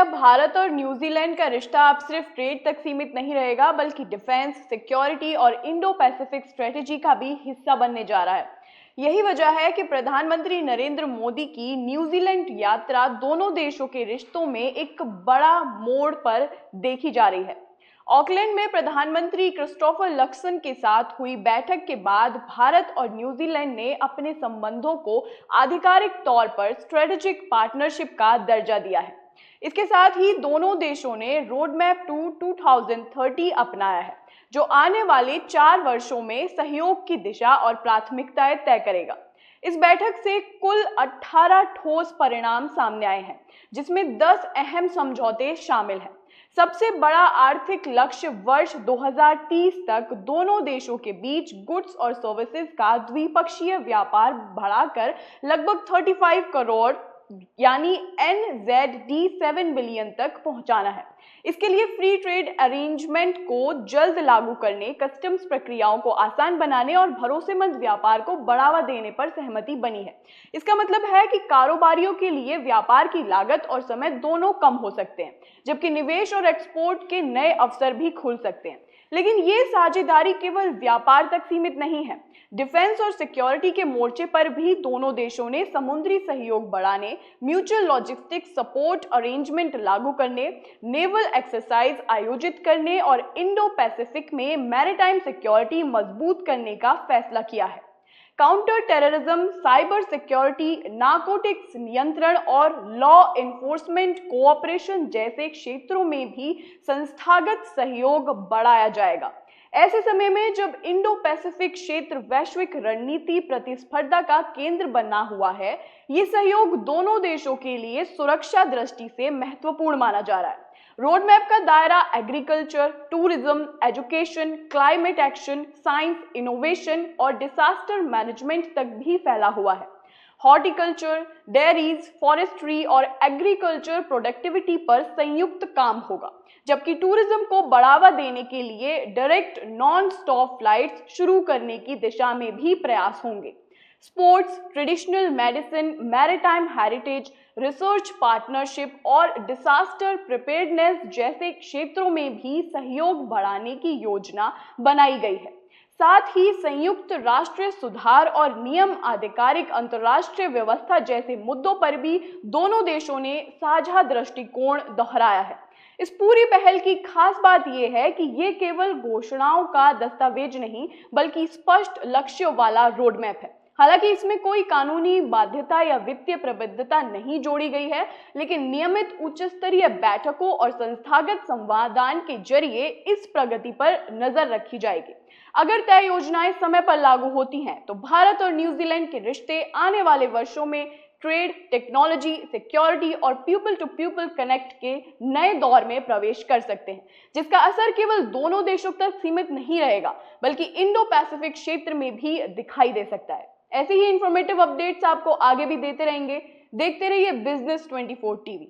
अब भारत और न्यूजीलैंड का रिश्ता अब सिर्फ ट्रेड तक सीमित नहीं रहेगा, बल्कि डिफेंस, सिक्योरिटी और इंडो पैसिफिक स्ट्रेटेजी का भी हिस्सा बनने जा रहा है। यही वजह है कि प्रधानमंत्री नरेंद्र मोदी की न्यूजीलैंड यात्रा दोनों देशों के रिश्तों में एक बड़ा मोड़ पर देखी जा रही है। ऑकलैंड में प्रधानमंत्री क्रिस्टोफर लक्सन के साथ हुई बैठक के बाद भारत और न्यूजीलैंड ने अपने संबंधों को आधिकारिक तौर पर स्ट्रेटेजिक पार्टनरशिप का दर्जा दिया है। इसके साथ ही दोनों देशों ने रोड मैप टू 2030 अपनाया है, जो आने वाले 4 वर्षों में सहयोग की दिशा और प्राथमिकताएं तय करेगा। इस बैठक से कुल 18 ठोस परिणाम सामने आए हैं, जिसमें 10 अहम समझौते शामिल हैं। सबसे बड़ा आर्थिक लक्ष्य वर्ष 2030 तक दोनों देशों के बीच गुड्स और सर्विसेज का द्विपक्षीय व्यापार बढ़ाकर लगभग 35 करोड़ यानी NZD 7 बिलियन तक पहुंचाना है। इसके लिए फ्री ट्रेड अरेंजमेंट को जल्द लागू करने, कस्टम्स प्रक्रियाओं को आसान बनाने और भरोसेमंद व्यापार को बढ़ावा देने पर सहमति बनी है। इसका मतलब है कि कारोबारियों के लिए व्यापार की लागत और समय दोनों कम हो सकते हैं, जबकि निवेश और एक्सपोर्ट के नए अवसर भी खुल सकते हैं। लेकिन ये साझेदारी केवल व्यापार तक सीमित नहीं है। डिफेंस और सिक्योरिटी के मोर्चे पर भी दोनों देशों ने समुद्री सहयोग बढ़ाने, म्यूचुअल लॉजिस्टिक्स सपोर्ट अरेंजमेंट लागू करने, नेवल एक्सरसाइज आयोजित करने और इंडो पैसिफिक में मैरीटाइम सिक्योरिटी मजबूत करने का फैसला किया है। Counter terrorism, cyber security, narcotics नियंत्रण और लॉ एनफोर्समेंट कोऑपरेशन जैसे क्षेत्रों में भी संस्थागत सहयोग बढ़ाया जाएगा। ऐसे समय में जब इंडो पैसिफिक क्षेत्र वैश्विक रणनीति प्रतिस्पर्धा का केंद्र बना हुआ है, ये सहयोग दोनों देशों के लिए सुरक्षा दृष्टि से महत्वपूर्ण माना जा रहा है। रोड मैप का दायरा agriculture, tourism, education, climate action, science, innovation और डिजास्टर मैनेजमेंट तक भी फैला हुआ है। हॉर्टिकल्चर, डेयरीज, फॉरेस्ट्री और एग्रीकल्चर प्रोडक्टिविटी पर संयुक्त काम होगा, जबकि टूरिज्म को बढ़ावा देने के लिए डायरेक्ट नॉन स्टॉप फ्लाइट्स शुरू करने की दिशा में भी प्रयास होंगे। Sports, traditional medicine, maritime heritage, research partnership और डिजास्टर प्रिपेयर्डनेस जैसे क्षेत्रों में भी सहयोग बढ़ाने की योजना बनाई गई है। साथ ही संयुक्त राष्ट्र सुधार और नियम आधिकारिक अंतर्राष्ट्रीय व्यवस्था जैसे मुद्दों पर भी दोनों देशों ने साझा दृष्टिकोण दोहराया है। इस पूरी पहल की खास बात यह है कि ये केवल घोषणाओं का दस्तावेज नहीं, बल्कि स्पष्ट लक्ष्यों वाला रोड मैप है। हालांकि इसमें कोई कानूनी बाध्यता या वित्तीय प्रतिबद्धता नहीं जोड़ी गई है, लेकिन नियमित उच्च स्तरीय बैठकों और संस्थागत संवादान के जरिए इस प्रगति पर नजर रखी जाएगी। अगर तय योजनाएं समय पर लागू होती हैं, तो भारत और न्यूजीलैंड के रिश्ते आने वाले वर्षों में ट्रेड, टेक्नोलॉजी, सिक्योरिटी और पीपल टू पीपल कनेक्ट के नए दौर में प्रवेश कर सकते हैं, जिसका असर केवल दोनों देशों तक सीमित नहीं रहेगा, बल्कि इंडो पैसिफिक क्षेत्र में भी दिखाई दे सकता है। ऐसे ही इंफॉर्मेटिव अपडेट्स आपको आगे भी देते रहेंगे। देखते रहिए बिजनेस 24 टीवी।